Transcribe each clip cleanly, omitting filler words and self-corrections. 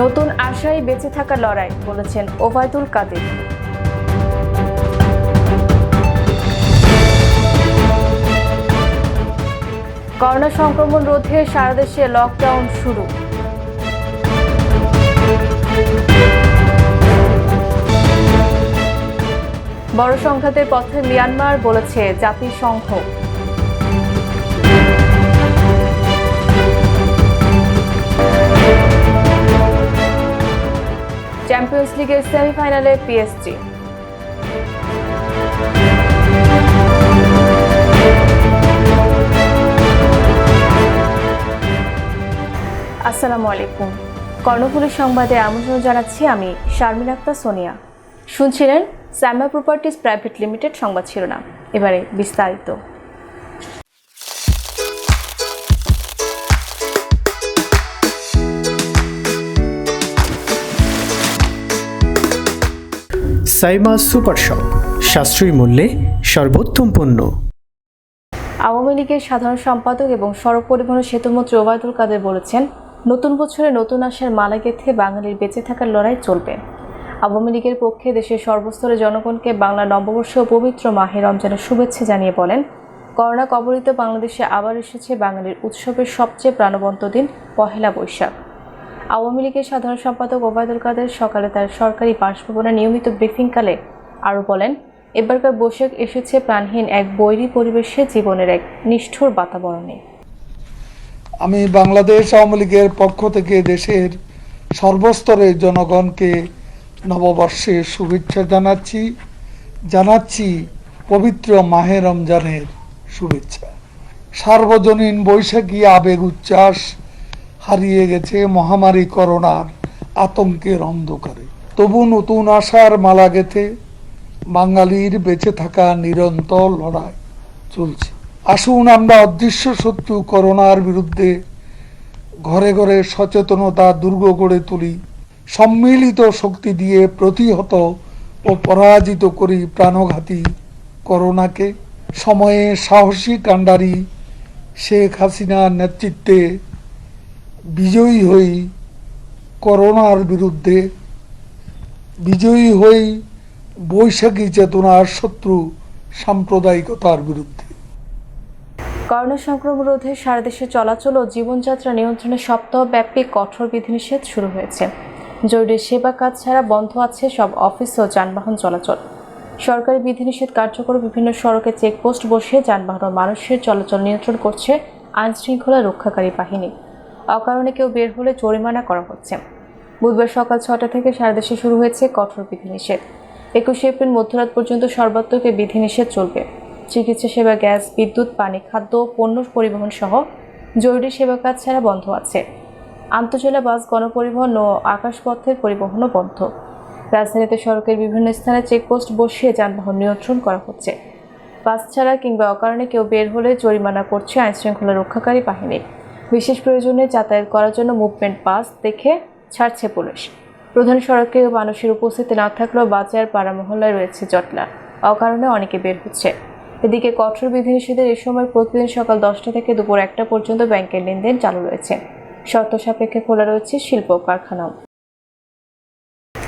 নতুন আশায় বেঁচে থাকার লড়াই বলেছেন ওবায়দুল কাদের। করোনা সংক্রমণ রোধে সারা দেশে লকডাউন শুরু। বড় সংঘাতের পথে মিয়ানমার বলেছে জাতিসংঘ। চ্যাম্পিয়ন্স লিগের সেমিফাইনালে পিএসজি। আসসালামু আলাইকুম। কর্ণফুলী সংবাদে আমন্ত্রণ জানাচ্ছি আমি শারমিন আক্তার সোনিয়া। শুনছিলেন সাইমা প্রপার্টিজ প্রাইভেট লিমিটেড সংবাদ শিরোনাম। এবারে বিস্তারিত। সাইমা সুপার শপ, সাশ্রয়ী মূল্যে সর্বোত্তম পণ্য। আওয়ামী লীগের সাধারণ সম্পাদক এবং সড়ক পরিবহন সেতুমন্ত্রী ওবায়দুল কাদের বলেছেন, নতুন বছরে নতুন আশার মালা গেঁথে বাঙালির বেঁচে থাকার লড়াই চলবে। আওয়ামী লীগের পক্ষে দেশের সর্বস্তরের জনগণকে বাংলা নববর্ষ ও পবিত্র মাহে রমজানের শুভেচ্ছা জানিয়ে বলেন, করোনা কবলিত বাংলাদেশে আবার এসেছে বাঙালির উৎসবের সবচেয়ে প্রাণবন্ত দিন পহেলা বৈশাখ। আওয়ামী লীগের সাধারণ সম্পাদক ওবায়দুল কাদের সকালে তার সরকারি বাসভবনে নিয়মিত ব্রিফিংকালে আরও বলেন, এবারকার বৈশাখ এসেছে প্রাণহীন এক বৈরী পরিবেশে, জীবনের এক নিষ্ঠুর বাতাবরণে। আমি বাংলাদেশ আওয়ামী লীগের পক্ষ থেকে দেশের সর্বস্তরের জনগণকে নববর্ষের শুভেচ্ছা জানাচ্ছি পবিত্র মাহে রমজানের শুভেচ্ছা। সার্বজনীন বৈশাখী আবেগ উচ্ছ্বাস হারিয়ে গেছে মহামারী করোনার আতঙ্কের অন্ধকারে। তবু নতুন আশার মালা গেঁথে বাঙালির বেঁচে থাকা নিরন্তর লড়াই চলছে। আসুন আমরা অদৃশ্য শত্রু করোনার বিরুদ্ধে ঘরে ঘরে সচেতনতা দুর্গ গড়ে তুলি। সম্মিলিত শক্তি দিয়ে প্রতিহত ও পরাজিত করি প্রাণঘাতী করোনাকে। সময়ে সাহসী কাণ্ডারি শেখ হাসিনার নেতৃত্বে বিজয়ী হই করোনার বিরুদ্ধে, বিজয়ী হই বৈশাখী চেতনার শত্রু সাম্প্রদায়িকতার বিরুদ্ধে। করোনা সংক্রমণ রোধে সারা দেশে চলাচল ও জীবনযাত্রা নিয়ন্ত্রণে সপ্তাহব্যাপী কঠোর বিধিনিষেধ শুরু হয়েছে। জরুরি সেবা কাজ ছাড়া বন্ধ আছে সব অফিস ও যানবাহন চলাচল। সরকারি বিধিনিষেধ কার্যকর বিভিন্ন সড়কে চেকপোস্ট বসিয়ে যানবাহন ও মানুষের চলাচল নিয়ন্ত্রণ করছে আইন শৃঙ্খলা রক্ষাকারী বাহিনী। অকারণে কেউ বের হলে জরিমানা করা হচ্ছে। বুধবার সকাল 6টা থেকে সারা দেশে শুরু হয়েছে কঠোর বিধিনিষেধ। 21শে এপ্রিল মধ্যরাত পর্যন্ত সর্বাত্মক বিধিনিষেধ চলবে। চিকিৎসা সেবা, গ্যাস, বিদ্যুৎ, পানি, খাদ্য, পণ্য পরিবহন সহ জরুরি সেবা কাজ ছাড়া বন্ধ আছে। আন্তঃজেলা বাস, গণপরিবহন ও আকাশপথের পরিবহনও বন্ধ। রাজধানীতে সড়কের বিভিন্ন স্থানে চেকপোস্ট বসিয়ে যানবাহন নিয়ন্ত্রণ করা হচ্ছে। বাস ছাড়া কিংবা অকারণে কেউ বের হলে জরিমানা করছে আইন শৃঙ্খলা রক্ষাকারী বাহিনী। বিশেষ প্রয়োজনে যাতায়াত করার জন্য মুভমেন্ট পাস দেখে ছাড়ছে পুলিশ। প্রধান সড়কে মানুষের উপস্থিতি না থাকলেও বাজার, পাড়া মহল্লায় রয়েছে জটলা। অকারণে অনেকে বের হচ্ছে। এদিকে কঠোর বিধিনিষেধের এই সময় প্রতিদিন সকাল 10টা থেকে দুপুর 1টা পর্যন্ত ব্যাংকের লেনদেন চালু রয়েছে। শর্ত সাপেক্ষে খোলা রয়েছে শিল্প কারখানাও।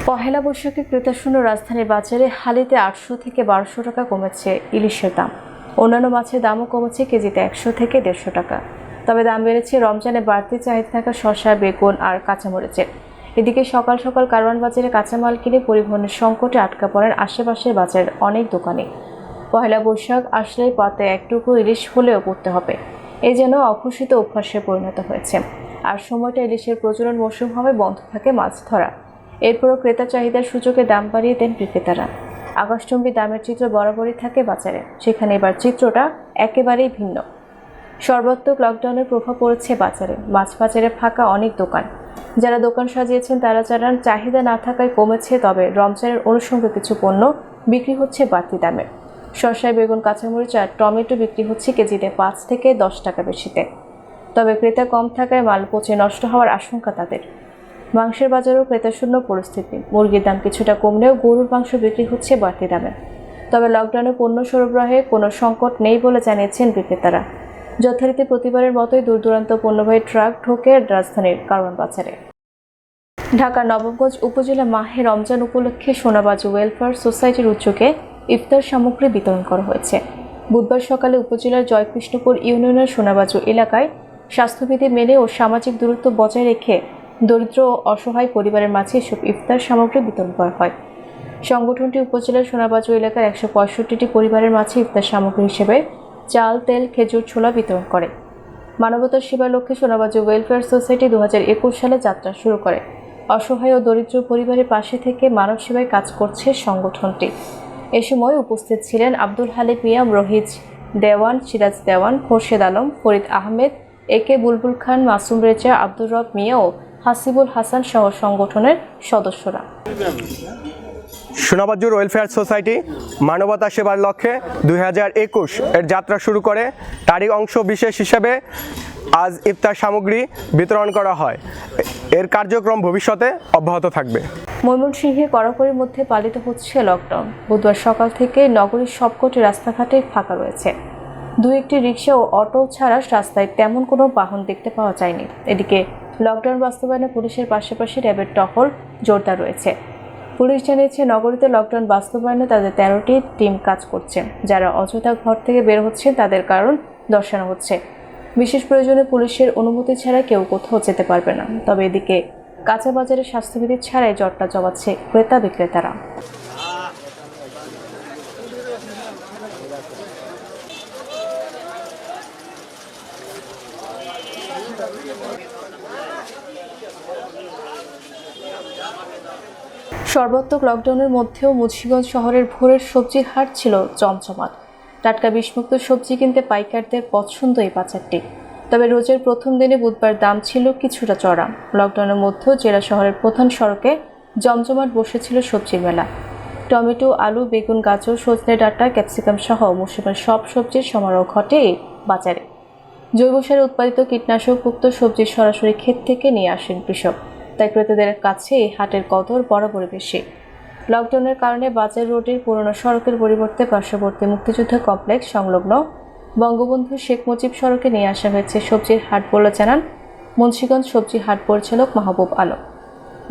পহেলা বৈশাখে ক্রেতাশূন্য রাজধানীর বাজারে হালিতে 800 থেকে 1200 টাকা কমেছে ইলিশের দাম। অন্যান্য মাছের দামও কমেছে কেজিতে 100 থেকে 150 টাকা। তবে দাম বেড়েছে রমজানে বাড়তি চাহিদা থাকা শসা, বেগুন আর কাঁচামরিচের। এদিকে সকাল সকাল কারওয়ান বাজারে কাঁচামাল কিনে পরিবহনের সংকটে আটকা পড়েন আশেপাশের বাজারের অনেক দোকানে। পহেলা বৈশাখ আসলেই পাতে এক টুকরো ইলিশ হলেও পড়তে হবে, এই যেন অঘোষিত অভ্যাসে পরিণত হয়েছে। আর সময়টা ইলিশের প্রজনন মৌসুম হবে, বন্ধ থাকে মাছ ধরা। এরপরও ক্রেতা চাহিদার সুযোগে দাম বাড়িয়ে দেন বিক্রেতারা। আকাশচুম্বী দামের চিত্র বরাবরই থাকে বাজারে, সেখানে এবার চিত্রটা একেবারেই ভিন্ন। সর্বাত্মক লকডাউনের প্রভাব পড়েছে বাজারে। মাছ বাজারে ফাঁকা অনেক দোকান। যারা দোকান সাজিয়েছেন তারা জানান, চাহিদা না থাকায় কমেছে, তবে রমজানের অনুষঙ্গে কিছু পণ্য বিক্রি হচ্ছে বাড়তি দামে। শসায়, বেগুন, কাঁচামরিচ আর টমেটো বিক্রি হচ্ছে কেজিতে 5 থেকে 10 টাকা বেশিতে। তবে ক্রেতা কম থাকায় মাল পচে নষ্ট হওয়ার আশঙ্কা তাদের। মাংসের বাজারেও ক্রেতাশূন্য পরিস্থিতি। মুরগির দাম কিছুটা কমলেও গরুর মাংস বিক্রি হচ্ছে বাড়তি দামে। তবে লকডাউনে পণ্য সরবরাহে কোনো সংকট নেই বলে জানিয়েছেন বিক্রেতারা। যথারীতি প্রতিবারের মতোই দূর দূরান্ত পণ্যবাহী ট্রাক ঢোকে রাজধানীর কারওয়ান বাজারে। ঢাকার নবাবগঞ্জ উপজেলা মাহে রমজান উপলক্ষে সোনাবাজু ওয়েলফেয়ার সোসাইটির উদ্যোগে ইফতার সামগ্রী বিতরণ করা হয়েছে। বুধবার সকালে উপজেলার জয়কৃষ্ণপুর ইউনিয়নের সোনাবাজু এলাকায় স্বাস্থ্যবিধি মেনে ও সামাজিক দূরত্ব বজায় রেখে দরিদ্র ও অসহায় পরিবারের মাঝে এসব ইফতার সামগ্রী বিতরণ করা হয়। সংগঠনটি উপজেলার সোনাবাজু এলাকার 165টি পরিবারের মাঝে ইফতার সামগ্রী হিসেবে চাল, তেল, খেজুর, ছোলা বিতরণ করে। মানবতার সেবার লক্ষ্যে সোনাবাজু ওয়েলফেয়ার সোসাইটি 2021 সালে যাত্রা শুরু করে। অসহায় ও দরিদ্র পরিবারের পাশে থেকে মানব সেবায় কাজ করছে সংগঠনটি। এ সময় উপস্থিত ছিলেন আব্দুল হালিম মিয়া, রহিজ দেওয়ান, সিরাজ দেওয়ান, খোরশেদ আলম, ফরিদ আহমেদ, একে বুলবুল খান, মাসুম রেজা, আব্দুর রব মিয়া ও হাসিবুল হাসান সহ সংগঠনের সদস্যরা। সোনাবাজুর ওয়েলফেয়ার সোসাইটি মানবতা সেবার লক্ষ্যে 2021 এর যাত্রা শুরু করে। তারই অংশ বিশেষ হিসেবে আজ ইফতার সামগ্রী বিতরণ করা হয়। এর কার্যক্রম ভবিষ্যতে অব্যাহত থাকবে। ময়মনসিংহে কড়াকড়ির মধ্যে পালিত হচ্ছে লকডাউন। বুধবার সকাল থেকে নগরীর সবকটি রাস্তাঘাটে ফাঁকা রয়েছে। একটি রিক্সা ও অটো ছাড়া রাস্তায় তেমন কোনো বাহন দেখতে পাওয়া যায়নি। এদিকে লকডাউন বাস্তবায়নে পুলিশের পাশাপাশি র্যাবের টহল জোরদার রয়েছে। পুলিশ জানিয়েছে, নগরীতে লকডাউন বাস্তবায়নে তাদের 13টি টিম কাজ করছে। যারা অযথা ঘর থেকে বের হচ্ছে তাদের কারণ দর্শানো হচ্ছে। বিশেষ প্রয়োজনে পুলিশের অনুমতি ছাড়া কেউ কোথাও যেতে পারবে না। তবে এদিকে কাঁচা বাজারে স্বাস্থ্যবিধি ছাড়াই জটলা জমাচ্ছে ক্রেতা বিক্রেতারা। সর্বাত্মক লকডাউনের মধ্যেও মুন্সিগঞ্জ শহরের ভোরের সবজির হাট ছিল জমজমাট। টাটকা বিষমুক্ত সবজি কিনতে পাইকারদের পছন্দ এই বাজারটি। তবে রোজের প্রথম দিনে বুধবার দাম ছিল কিছুটা চড়া। লকডাউনের মধ্যেও জেলা শহরের প্রধান সড়কে জমজমাট বসেছিল সবজির মেলা। টমেটো, আলু, বেগুন, গাজর, সজনে ডাঁটা, ক্যাপসিকাম সহ মৌসুমের সব সবজির সমারোহ ঘটে এই বাজারে। জৈব সারে উৎপাদিত কীটনাশকমুক্ত সবজি সরাসরি ক্ষেত থেকে নিয়ে আসেন কৃষক। তাই ক্রেতাদের কাছে এই হাটের কদর বরাবরই বেশি। লকডাউনের কারণে বাজার রোডের পুরনো সড়কের পরিবর্তে পার্শ্ববর্তী মুক্তিযুদ্ধ কমপ্লেক্স সংলগ্ন বঙ্গবন্ধু শেখ মুজিব সড়কে নিয়ে আসা হয়েছে সবজির হাট বলে জানান মুন্সিগঞ্জ সবজি হাট পরিচালক মাহবুব আলম।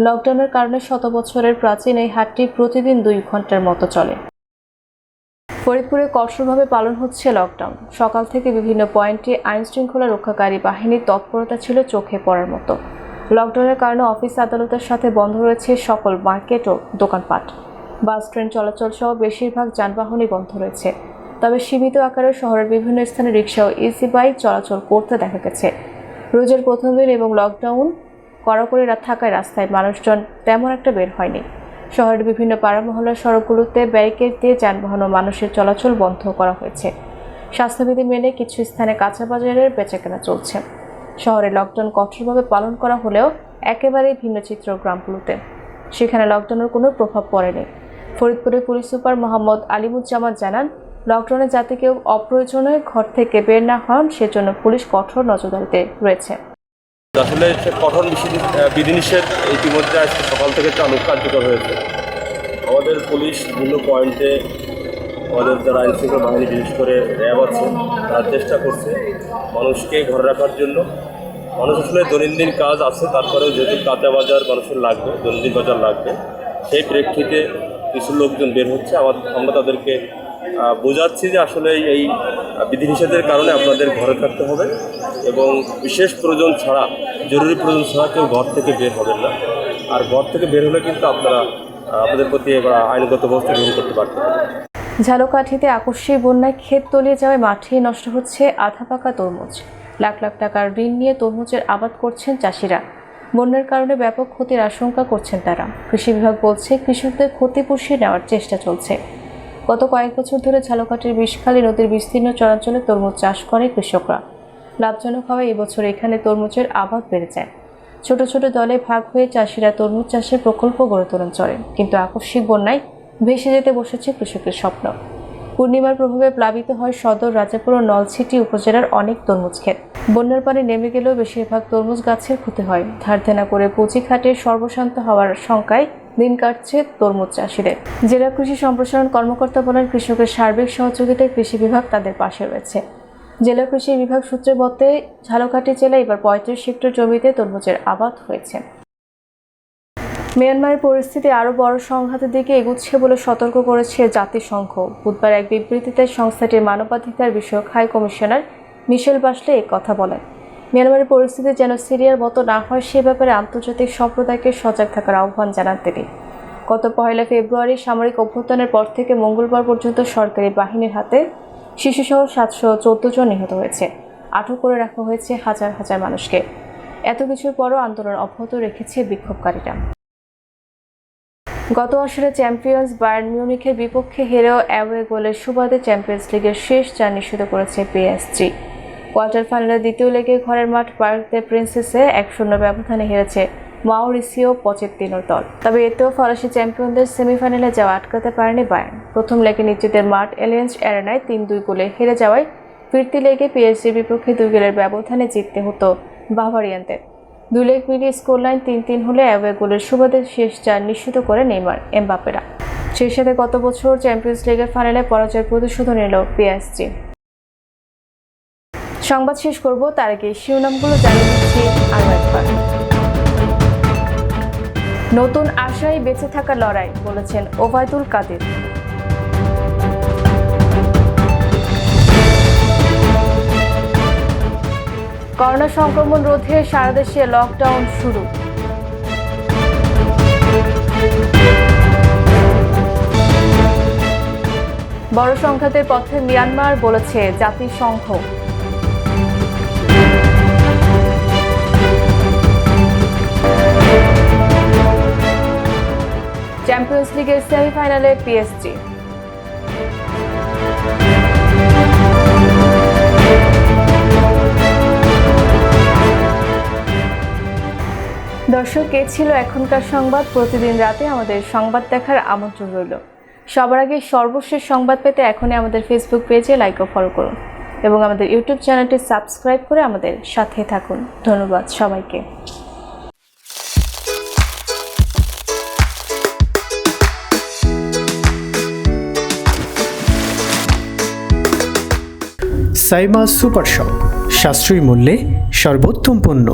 লকডাউনের কারণে শত বছরের প্রাচীন এই হাটটি প্রতিদিন 2 ঘন্টার মতো চলে। ফরিদপুরে কঠোরভাবে পালন হচ্ছে লকডাউন। সকাল থেকে বিভিন্ন পয়েন্টে আইন শৃঙ্খলা রক্ষাকারী বাহিনীর তৎপরতা ছিল চোখে পড়ার মতো। লকডাউনের কারণে অফিস আদালতের সাথে বন্ধ রয়েছে সকল মার্কেট ও দোকানপাট। বাস, ট্রেন চলাচল সহ বেশিরভাগ যানবাহনই বন্ধ রয়েছে। তবে সীমিত আকারে শহরের বিভিন্ন স্থানে রিক্সা ও ইজি বাইক চলাচল করতে দেখা গেছে। রোজের প্রথম দিন এবং লকডাউন কড়াকড়ি থাকায় রাস্তায় মানুষজন তেমন একটা বের হয়নি। শহরের বিভিন্ন পাড়া মহল্লার সড়কগুলোতে ব্যারিকেড দিয়ে যানবাহন ও মানুষের চলাচল বন্ধ করা হয়েছে। স্বাস্থ্যবিধি মেনে কিছু স্থানে কাঁচা বাজারের বেচাকেনা চলছে। শহরে লকডাউন কঠোরভাবে পালন করা হলেও একেবারেই ভিন্ন চিত্র গ্রামগুলোতে। সেখানে লকডাউনের কোনো প্রভাব পড়েনি। ফরিদপুরের পুলিশ সুপার মোহাম্মদ আলিমুজ্জামান জানান, লকডাউনে যাতে কেউ অপ্রয়োজনে ঘর থেকে বের না হন সেজন্য পুলিশ কঠোর নজরদারিতে রয়েছে। আসলে কঠোর বিধিনিষেধ ইতিমধ্যে আজকে সকাল থেকে চালু কার্যকর হয়েছে। আমাদের পুলিশ বিভিন্ন পয়েন্টে আমাদের যারা আইন শৃঙ্খলা বাহিনী, বিশেষ করে র্যাব আছে, তারা চেষ্টা করছে মানুষকে ঘরে রাখার জন্য। মানুষ আসলে দৈনন্দিন কাজ আছে, তারপরেও যেহেতু কাঁচা বাজার মানুষের লাগবে, দৈনন্দিন বাজার লাগবে, সেই প্রেক্ষিতে কিছু লোকজন বের হচ্ছে। আমরা তাদেরকে বোঝাচ্ছি যে আসলে এই বিধিনিষেধের কারণে আপনাদের ঘরে থাকতে হবে এবং বিশেষ প্রয়োজন ছাড়া, জরুরি প্রয়োজন ছাড়া কেউ ঘর থেকে বের হবেন না। আর ঘর থেকে বের হলে কিন্তু আপনারা আপনাদের প্রতি আইনগত ব্যবস্থা গ্রহণ করতে পারতেন। ঝালকাঠিতে আকস্মিক বন্যায় ক্ষেত তলিয়ে যাওয়ায় মাঠে নষ্ট হচ্ছে আধা পাকা তরমুজ। লাখ লাখ টাকার ঋণ নিয়ে তরমুজের আবাদ করছেন চাষিরা। বন্যার কারণে ব্যাপক ক্ষতির আশঙ্কা করছেন তারা। কৃষি বিভাগ বলছে কৃষকদের ক্ষতি পুষিয়ে নেওয়ার চেষ্টা চলছে। গত কয়েক বছর ধরে ঝালকাঠির বিষখালী নদীর বিস্তীর্ণ চরাঞ্চলে তরমুজ চাষ করে কৃষকরা। লাভজনক হওয়ায় এবছর এখানে তরমুজের আবাদ বেড়ে যায়। ছোট ছোট দলে ভাগ হয়ে চাষিরা তরমুজ চাষের প্রকল্প গড়ে তোলেন চলে। কিন্তু আকস্মিক বন্যায় ভেসে যেতে বসেছে কৃষকের স্বপ্ন। পূর্ণিমার প্রভাবে প্লাবিত হয় সদর, রাজাপুর ও নলছিটি উপজেলার অনেক তরমুজ ক্ষেত। বন্যার পানি নেমে গেলেও বেশিরভাগ তরমুজ গাছের ক্ষতি হয়। ধার দেনা করে পুঁজি খাটে সর্বশান্ত হওয়ার শঙ্কায় দিন কাটছে তরমুজ চাষিদের। জেলা কৃষি সম্প্রসারণ কর্মকর্তা বলেন, কৃষকের সার্বিক সহযোগিতায় কৃষি বিভাগ তাদের পাশে রয়েছে। জেলা কৃষি বিভাগ সূত্রের মতে ঝালকাঠি জেলায় এবার 35 হেক্টর জমিতে তরমুজের আবাদ হয়েছে। মিয়ানমারের পরিস্থিতি আরও বড় সংঘাতের দিকে এগুচ্ছে বলে সতর্ক করেছে জাতিসংঘ। বুধবার এক বিবৃতিতে সংস্থাটির মানবাধিকার বিষয়ক হাই কমিশনার মিশেল বাশলে এই কথা বলেন। মিয়ানমারের পরিস্থিতি যেন সিরিয়ার মতো না হয় সে ব্যাপারে আন্তর্জাতিক সম্প্রদায়কে সজাগ থাকার আহ্বান জানান তিনি। গত 1 ফেব্রুয়ারি সামরিক অভ্যুত্থানের পর থেকে মঙ্গলবার পর্যন্ত সরকারি বাহিনীর হাতে শিশুসহ 714 জন নিহত হয়েছে। আটক করে রাখা হয়েছে হাজার হাজার মানুষকে। এত কিছুর পরও আন্দোলন অব্যাহত রেখেছে বিক্ষোভকারীরা। গত আসরে চ্যাম্পিয়ন্স বায়ার্ন মিউনিখের বিপক্ষে হেরেও অ্যাওয়ে গোলের সুবাদে চ্যাম্পিয়ন্স লিগের শেষ 4 নিশ্চিত করেছে পিএসজি। কোয়ার্টার ফাইনালের দ্বিতীয় লেগে ঘরের মাঠ পার্ক দে প্রিন্সেসে 1-0 ব্যবধানে হেরেছে মাউরিসিও পচেত্তিনোর দল। তবে এতেও ফরাসি চ্যাম্পিয়নদের সেমিফাইনালে যাওয়া আটকাতে পারেনি বায়ার্ন। প্রথম লেগে নিজেদের মাঠ এলিয়েন্স অ্যারেনায় 3-2 গোলে হেরে যাওয়ায় ফিরতি লেগে পিএসজির বিপক্ষে 2 গোলের ব্যবধানে জিততে হতো বাভারিয়ানদের। 2 লেগ মিলিয়ে স্কোরলাইন 3-3 হলে অ্যাওয়ে গোলের সুবাদে শেষ 4 নিশ্চিত করে নেইমার এমবাপ্পেরা। সেই সাথে গত বছর চ্যাম্পিয়ন্স লিগের ফাইনালে পরাজয়ের প্রতিশোধ নিল পিএসজি। সংবাদ শেষ করব তার আগে শিরোনামগুলো জানিয়ে দিচ্ছি আরও একবার। নতুন আশায় বেঁচে থাকার লড়াই বলেছেন ওবায়দুল কাদের। করোনা সংক্রমণ রোধে সারা দেশে লকডাউন শুরু। বড় সংঘাতের পথে মিয়ানমার বলেছে জাতিসংঘ। চ্যাম্পিয়ন্স লিগের সেমিফাইনালে পিএসজি। দর্শক, এ ছিল এখনকার সংবাদ। প্রতিদিন রাতে আমাদের সংবাদ দেখার আমন্ত্রণ রইল। সবার আগে সর্বশেষ সংবাদ পেতে এখনই আমাদের ফেসবুক পেজে লাইক ও ফলো করুন এবং আমাদের ইউটিউব চ্যানেলটি সাবস্ক্রাইব করে আমাদের সাথে থাকুন। ধন্যবাদ সবাইকে। সাইমা সুপার শপ, সাশ্রয়ী মূল্যে সর্বোত্তম পণ্য।